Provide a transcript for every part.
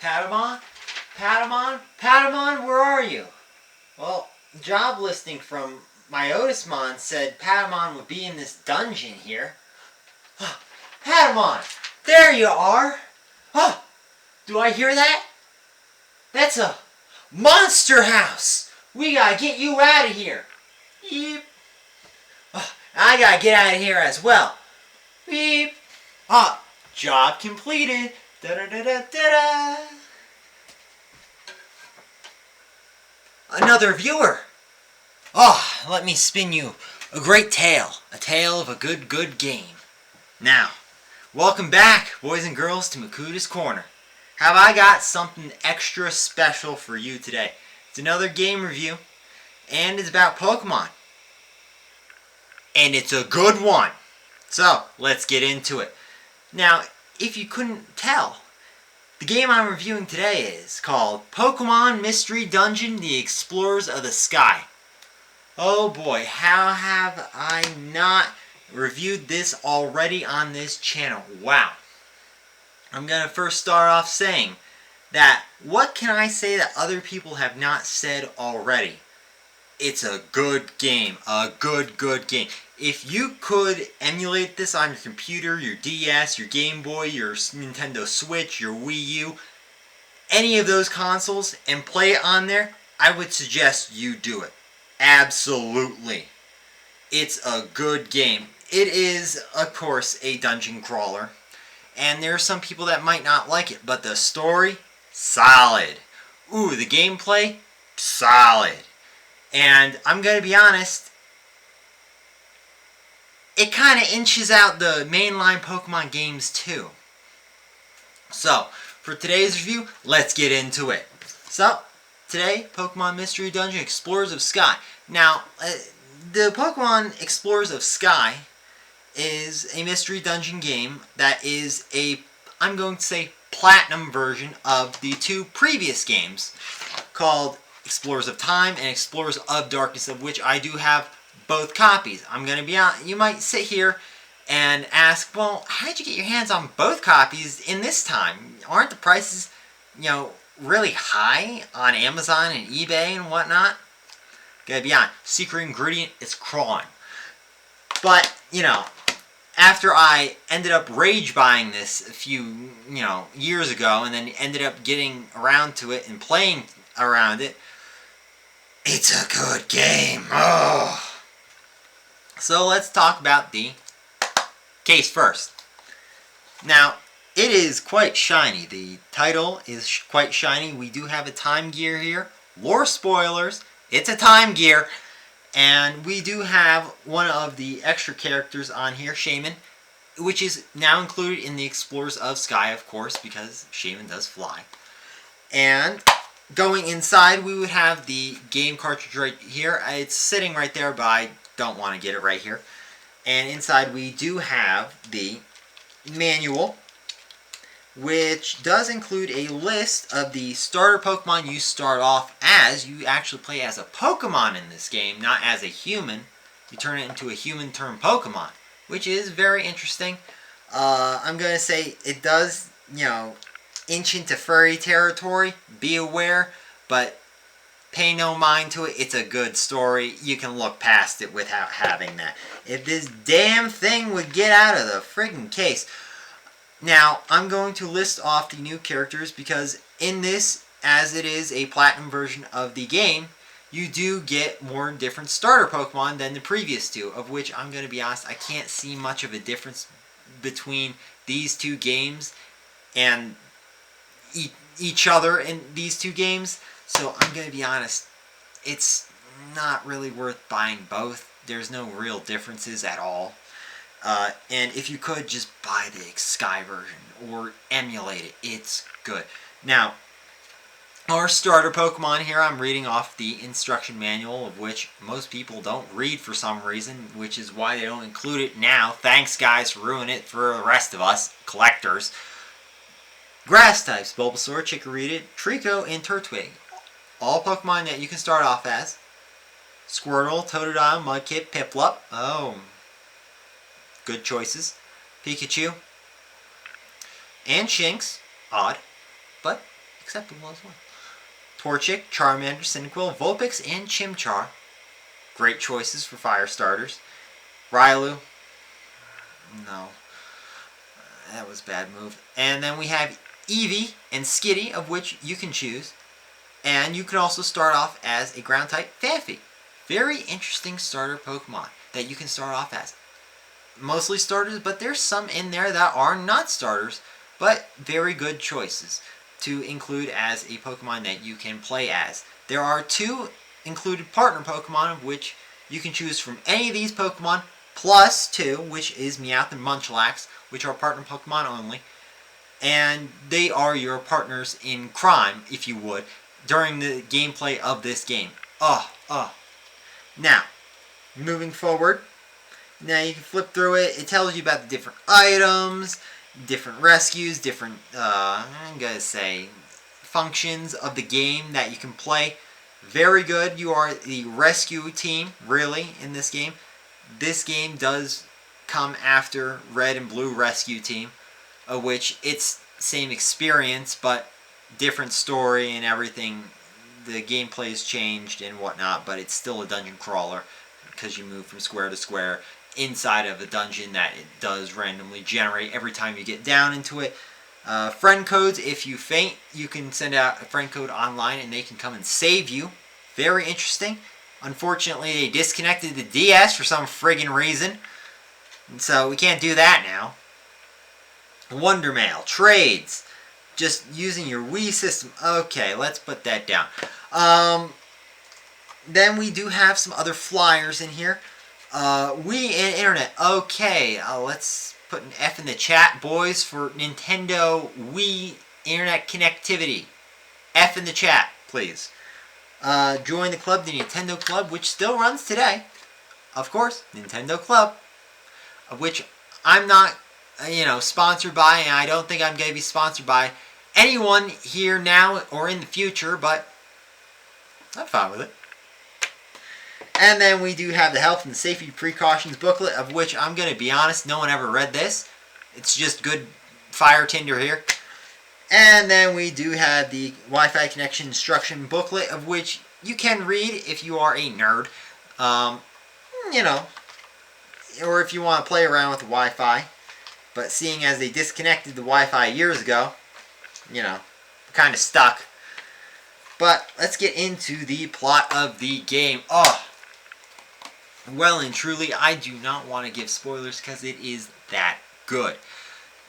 Patamon? Patamon? Patamon, where are you? Well, the job listing from my Otismon said Patamon would be in this dungeon here. Patamon! There you are! Oh, do I hear that? That's a monster house! We gotta get you out of here! Beep! Oh, I gotta get out of here as well! Beep! Ah, job completed! Da-da-da-da-da-da! Another viewer! Oh, let me spin you a great tale. A tale of a good game. Now, welcome back, boys and girls, to Makuda's Corner. Have I got something extra special for you today? It's another game review, and it's about Pokemon. And it's a good one. So, let's get into it. Now, if you couldn't tell, the game I'm reviewing today is called Pokemon Mystery Dungeon: The Explorers of the Sky. Oh boy, how have I not reviewed this already on this channel? Wow. I'm going to first start off saying that what can I say that other people have not said already? It's a good game. A good game. If you could emulate this on your computer, your DS, your Game Boy, your Nintendo Switch, your Wii U, any of those consoles, and play it on there, I would suggest you do it. Absolutely. It's a good game. It is, of course, a dungeon crawler. And there are some people that might not like it, but the story, solid. Ooh, the gameplay, solid. And I'm going to be honest, it kind of inches out the mainline Pokemon games too. So, for today's review, let's get into it. So, today, Pokemon Mystery Dungeon: Explorers of Sky. Now, the Pokemon Explorers of Sky is a mystery dungeon game that is a, I'm going to say, platinum version of the two previous games called Explorers of Time and Explorers of Darkness, of which I do have both copies. I'm going to be honest, you might sit here and ask, well, how did you get your hands on both copies in this time? Aren't the prices, really high on Amazon and eBay and whatnot? Gotta be honest, secret ingredient is crawling. But, after I ended up rage buying this a few, years ago, and then ended up getting around to it and playing around it, it's a good game. Oh. So let's talk about the case first. Now, it is quite shiny. The title is quite shiny. We do have a time gear here. Lore spoilers. It's a time gear. And we do have one of the extra characters on here, Shaman, which is now included in the Explorers of Sky, of course, because Shaman does fly. And going inside, we would have the game cartridge right here. It's sitting right there, but I don't want to get it right here. And inside, we do have the manual, which does include a list of the starter Pokemon you start off as. You actually play as a Pokemon in this game, not as a human. You turn it into a human-turned Pokemon, which is very interesting. I'm going to say it does, inch into furry territory. Be aware, but pay no mind to it. It's a good story. You can look past it without having that. If this damn thing would get out of the friggin' case. Now, I'm going to list off the new characters because in this, as it is a platinum version of the game, you do get more different starter Pokemon than the previous two, of which I'm going to be honest, I can't see much of a difference between these two games and each other in these two games. So I'm going to be honest, it's not really worth buying both. There's no real differences at all. And if you could, just buy the Sky version or emulate it. It's good. Now, our starter Pokemon here, I'm reading off the instruction manual, of which most people don't read for some reason, which is why they don't include it now. Thanks, guys, for ruining it for the rest of us, collectors. Grass types: Bulbasaur, Chikorita, Trico, and Turtwig. All Pokemon that you can start off as. Squirtle, Totodile, Mudkip, Piplup. Oh, good choices. Pikachu. And Shinx. Odd, but acceptable as well. Torchic, Charmander, Cyndaquil, Vulpix, and Chimchar. Great choices for fire starters. Rylu. No. That was a bad move. And then we have Eevee and Skitty, of which you can choose. And you can also start off as a ground type Phanpy. Very interesting starter Pokemon that you can start off as. Mostly starters, but there's some in there that are not starters, but very good choices to include as a Pokemon that you can play as. There are 2 included partner Pokemon, of which you can choose from any of these Pokemon, plus 2, which is Meowth and Munchlax, which are partner Pokemon only. And they are your partners in crime, if you would, during the gameplay of this game. Now, moving forward, now you can flip through it. It tells you about the different items, different rescues, different, I'm going to say, functions of the game that you can play. Very good. You are the rescue team, really, in this game. This game does come after Red and Blue Rescue Team, of which it's same experience, but different story and everything. The gameplay has changed and whatnot, but it's still a dungeon crawler because you move from square to square inside of a dungeon that it does randomly generate every time you get down into it. Friend codes, if you faint, you can send out a friend code online and they can come and save you. Very interesting. Unfortunately, they disconnected the DS for some friggin' reason, and so we can't do that now. Wonder Mail, trades, just using your Wii system. Okay, let's put that down. Then we do have some other flyers in here. Wii and Internet. Okay, let's put an F in the chat, boys, for Nintendo Wii Internet connectivity. F in the chat, please. Join the club, the Nintendo Club, which still runs today. Of course, Nintendo Club, of which I'm not, sponsored by, and I don't think I'm going to be sponsored by anyone here now or in the future, but I'm fine with it. And then we do have the Health and Safety Precautions booklet, of which I'm going to be honest, no one ever read this. It's just good fire tinder here. And then we do have the Wi-Fi connection instruction booklet, of which you can read if you are a nerd. Or if you want to play around with the Wi-Fi. But seeing as they disconnected the Wi-Fi years ago, kind of stuck. But let's get into the plot of the game. Well and truly, I do not want to give spoilers because it is that good.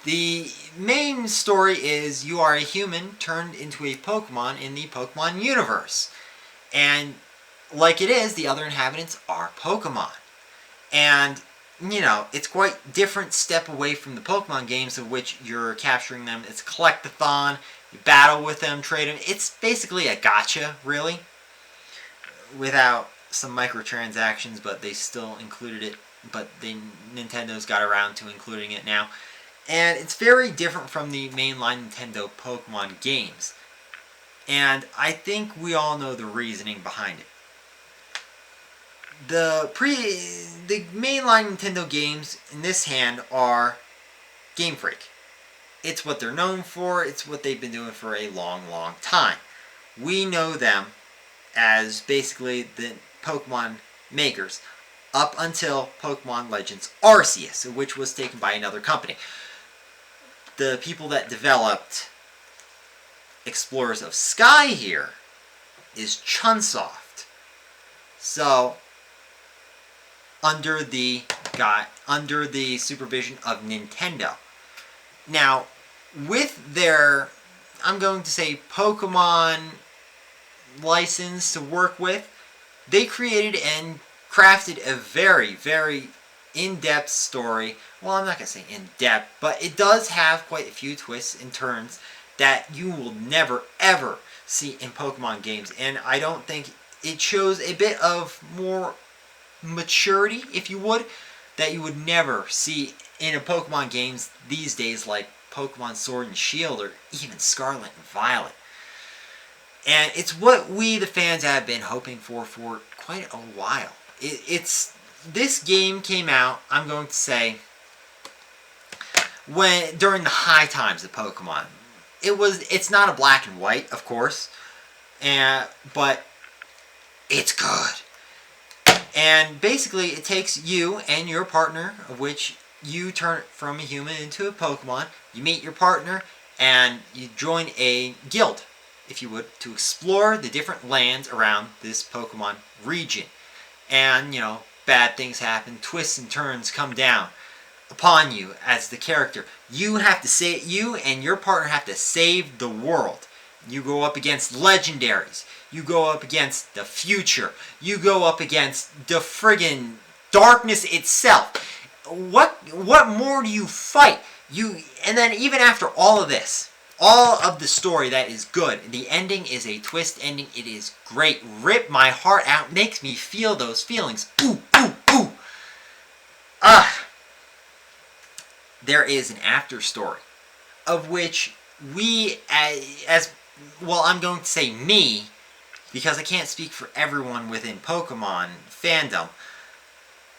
The main story is you are a human turned into a Pokemon in the Pokemon universe. And like it is, the other inhabitants are Pokemon. And, it's quite different step away from the Pokemon games of which you're capturing them. It's a collect-a-thon, you battle with them, trade them. It's basically a gacha, really, without some microtransactions, but they still included it. But Nintendo's got around to including it now. And it's very different from the mainline Nintendo Pokemon games. And I think we all know the reasoning behind it. The mainline Nintendo games in this hand are Game Freak. It's what they're known for. It's what they've been doing for a long, long time. We know them as basically the Pokemon makers up until Pokemon Legends Arceus, which was taken by another company. The people that developed Explorers of Sky here is Chunsoft. So, under the supervision of Nintendo. Now, with their, I'm going to say, Pokemon license to work with, they created and crafted a very, very in-depth story. Well, I'm not going to say in-depth, but it does have quite a few twists and turns that you will never, ever see in Pokemon games. And I don't think it shows a bit of more maturity, if you would, that you would never see in a Pokemon games these days, like Pokemon Sword and Shield or even Scarlet and Violet. And it's what we, the fans, have been hoping for quite a while. This game came out, I'm going to say, during the high times of Pokemon. It's not a black and white, of course, but it's good. And basically, it takes you and your partner, of which you turn from a human into a Pokemon. You meet your partner, and you join a guild, if you would, to explore the different lands around this Pokemon region. And, bad things happen, twists and turns come down upon you as the character. You and your partner have to save the world. You go up against legendaries. You go up against the future. You go up against the friggin' darkness itself. What more do you fight? And then even after all of this, all of the story that is good, the ending is a twist ending. It is great. Rip my heart out. Makes me feel those feelings. Ooh, ooh, ooh. There is an after story, of which we, I'm going to say me, because I can't speak for everyone within Pokemon fandom,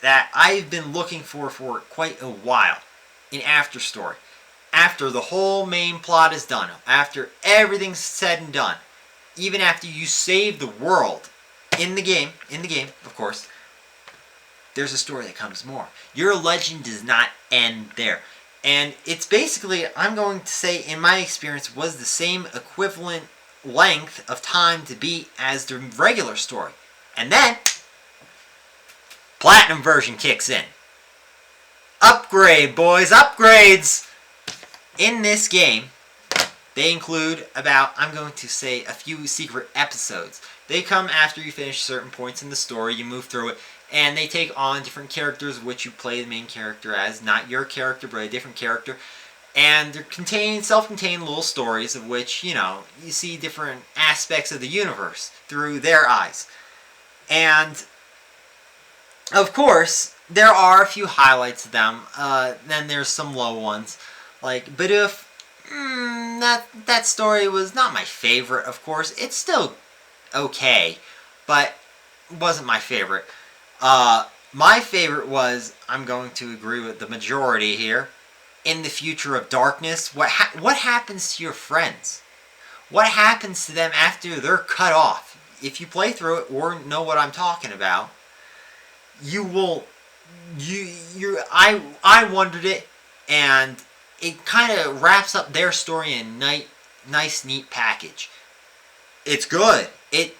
that I've been looking for quite a while. An after story. After the whole main plot is done, after everything's said and done, even after you save the world in the game, of course, there's a story that comes more. Your legend does not end there. And it's basically, I'm going to say, in my experience, was the same equivalent length of time to beat as the regular story. And then, Platinum version kicks in. Upgrade, boys, upgrades! In this game, they include I'm going to say, a few secret episodes. They come after you finish certain points in the story, you move through it, and they take on different characters which you play the main character as. Not your character, but a different character. And they're self-contained little stories of which, you see different aspects of the universe through their eyes. And, of course, there are a few highlights of them. Then there's some low ones. Like Bidoof, that story was not my favorite, of course. It's still okay, but wasn't my favorite. My favorite was, I'm going to agree with the majority here, In the Future of Darkness. What happens to your friends? What happens to them after they're cut off? If you play through it or know what I'm talking about, I wondered it, and it kind of wraps up their story in a nice, neat package. It's good. It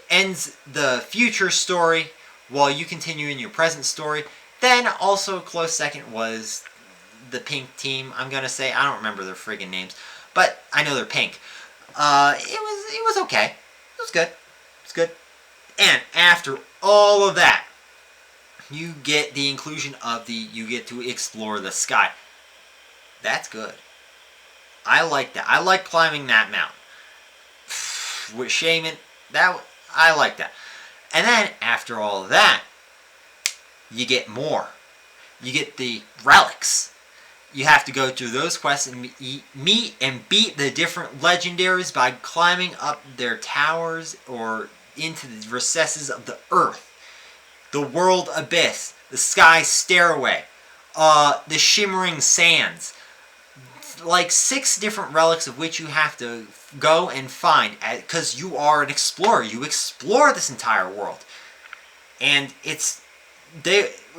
ends the future story while you continue in your present story. Then also a close second was the pink team. I'm gonna say, I don't remember their friggin' names, but I know they're pink. It was okay. It was good. It's good. And after all of that, you get the inclusion of you get to explore the sky. That's good. I like that. I like climbing that mountain. With Shaman, I like that. And then, after all of that, you get more. You get the relics. You have to go through those quests and meet and beat the different legendaries by climbing up their towers or into the recesses of the earth. The world abyss. The sky stairway. The shimmering sands. Like 6 different relics of which you have to go and find, because you are an explorer. You explore this entire world, and it's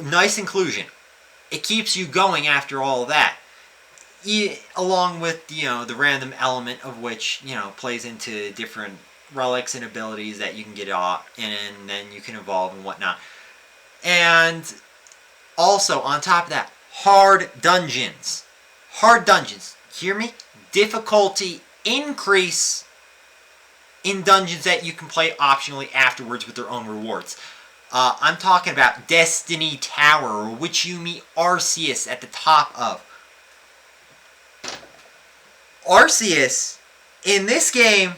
nice inclusion. It keeps you going after all of that, along with the random element of which plays into different relics and abilities that you can get off, and then you can evolve and whatnot. And also on top of that, hard dungeons. Hard dungeons. Hear me? Difficulty increase in dungeons that you can play optionally afterwards with their own rewards. I'm talking about Destiny Tower, which you meet Arceus at the top of. Arceus, in this game,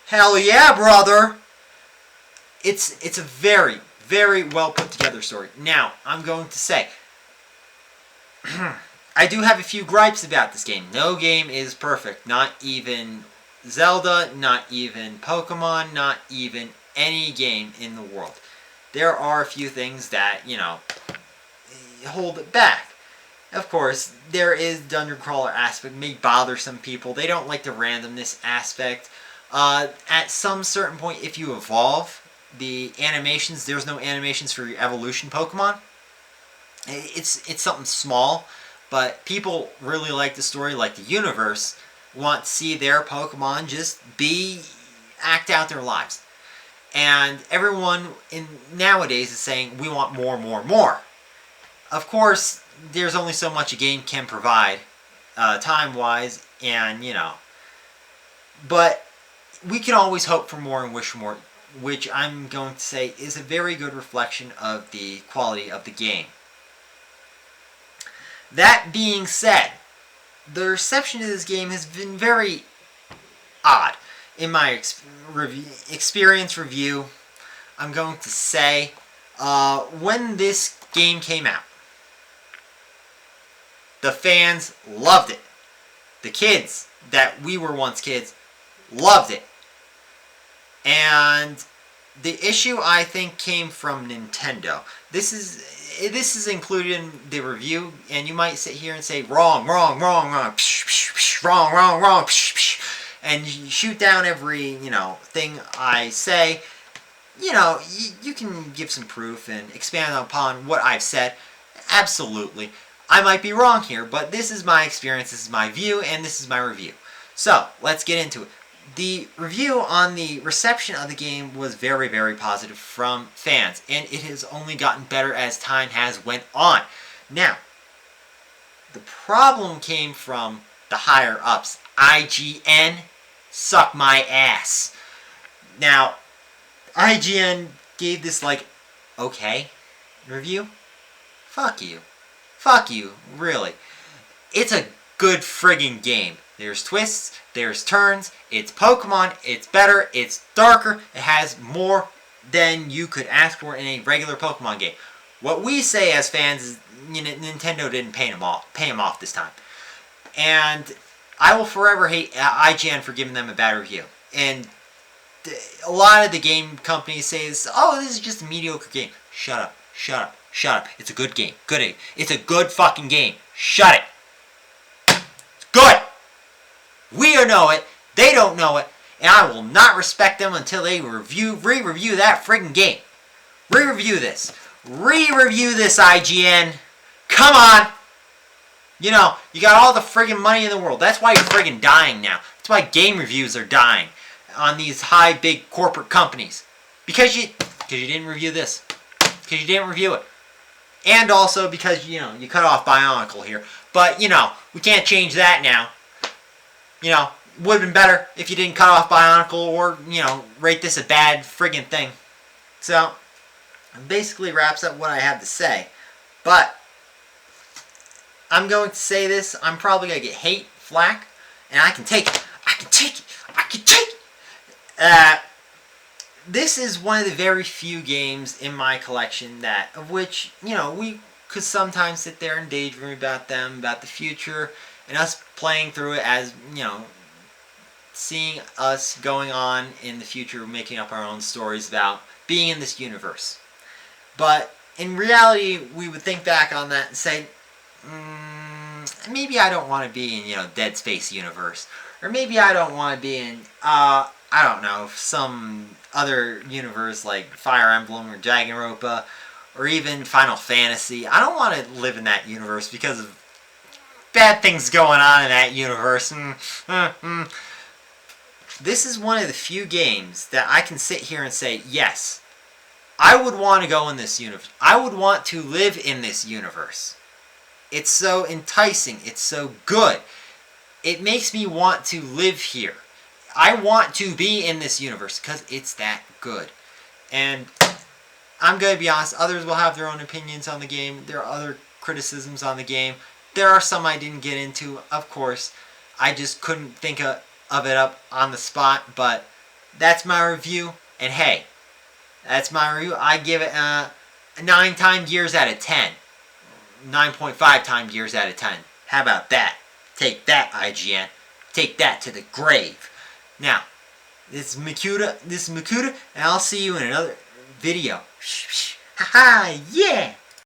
hell yeah, brother! It's a very, very well put together story. Now, I'm going to say, I do have a few gripes about this game. No game is perfect. Not even Zelda, not even Pokemon, not even any game in the world. There are a few things that, hold it back. Of course, there is dungeon crawler aspect, may bother some people. They don't like the randomness aspect. At some certain point, if you evolve, the animations, there's no animations for your evolution Pokemon. It's something small, but people really like the story, like the universe, want to see their Pokemon just act out their lives. And everyone nowadays is saying, we want more, more, more. Of course, there's only so much a game can provide, time-wise, and, but we can always hope for more and wish for more, which I'm going to say is a very good reflection of the quality of the game. That being said, the reception to this game has been very odd. In my experience review, I'm going to say, when this game came out, the fans loved it. The kids, that we were once kids, loved it. And the issue, I think, came from Nintendo. This is included in the review, and you might sit here and say, wrong, wrong, wrong, wrong, psh, psh, psh, wrong, wrong, wrong, psh, psh, and you shoot down every, thing I say. You can give some proof and expand upon what I've said. Absolutely. I might be wrong here, but this is my experience, this is my view, and this is my review. So, let's get into it. The review on the reception of the game was very, very positive from fans, and it has only gotten better as time has went on. Now, the problem came from the higher ups. IGN, suck my ass. Now, IGN gave this okay review. Fuck you. Fuck you, really. It's a good friggin' game. There's twists, there's turns, it's Pokemon, it's better, it's darker, it has more than you could ask for in a regular Pokemon game. What we say as fans is Nintendo didn't pay them off this time. And I will forever hate IGN for giving them a bad review. And a lot of the game companies say, oh, this is just a mediocre game. Shut up, shut up, shut up. It's a good game. It's a good fucking game. Shut it. It's good. We don't know it, they don't know it, and I will not respect them until they re-review that friggin' game. Re-review this. Re-review this, IGN. Come on. You got all the friggin' money in the world. That's why you're friggin' dying now. That's why game reviews are dying on these high, big corporate companies. Because you didn't review this. Because you didn't review it. And also because, you cut off Bionicle here. But, we can't change that now. Would have been better if you didn't cut off Bionicle or, rate this a bad friggin' thing. So, basically wraps up what I have to say. But, I'm going to say this, I'm probably going to get hate, flack, and I can take it. I can take it. I can take it. This is one of the very few games in my collection of which, we could sometimes sit there and daydream about them, about the future, and us playing through it as, seeing us going on in the future, making up our own stories about being in this universe. But in reality, we would think back on that and say, maybe I don't want to be in, Dead Space universe. Or maybe I don't want to be in, I don't know, some other universe like Fire Emblem or Danganronpa, or even Final Fantasy. I don't want to live in that universe because of bad things going on in that universe. This is one of the few games that I can sit here and say, yes, I would want to go in this universe. I would want to live in this universe. It's so enticing. It's so good. It makes me want to live here. I want to be in this universe because it's that good. And I'm going to be honest, others will have their own opinions on the game. There are other criticisms on the game. There are some I didn't get into, of course. I just couldn't think of it up on the spot, but that's my review. And hey, that's my review. I give it 9 time gears out of 10. 9.5 time gears out of 10. How about that? Take that, IGN. Take that to the grave. Now, this is Makuta, and I'll see you in another video. Ha ha, yeah!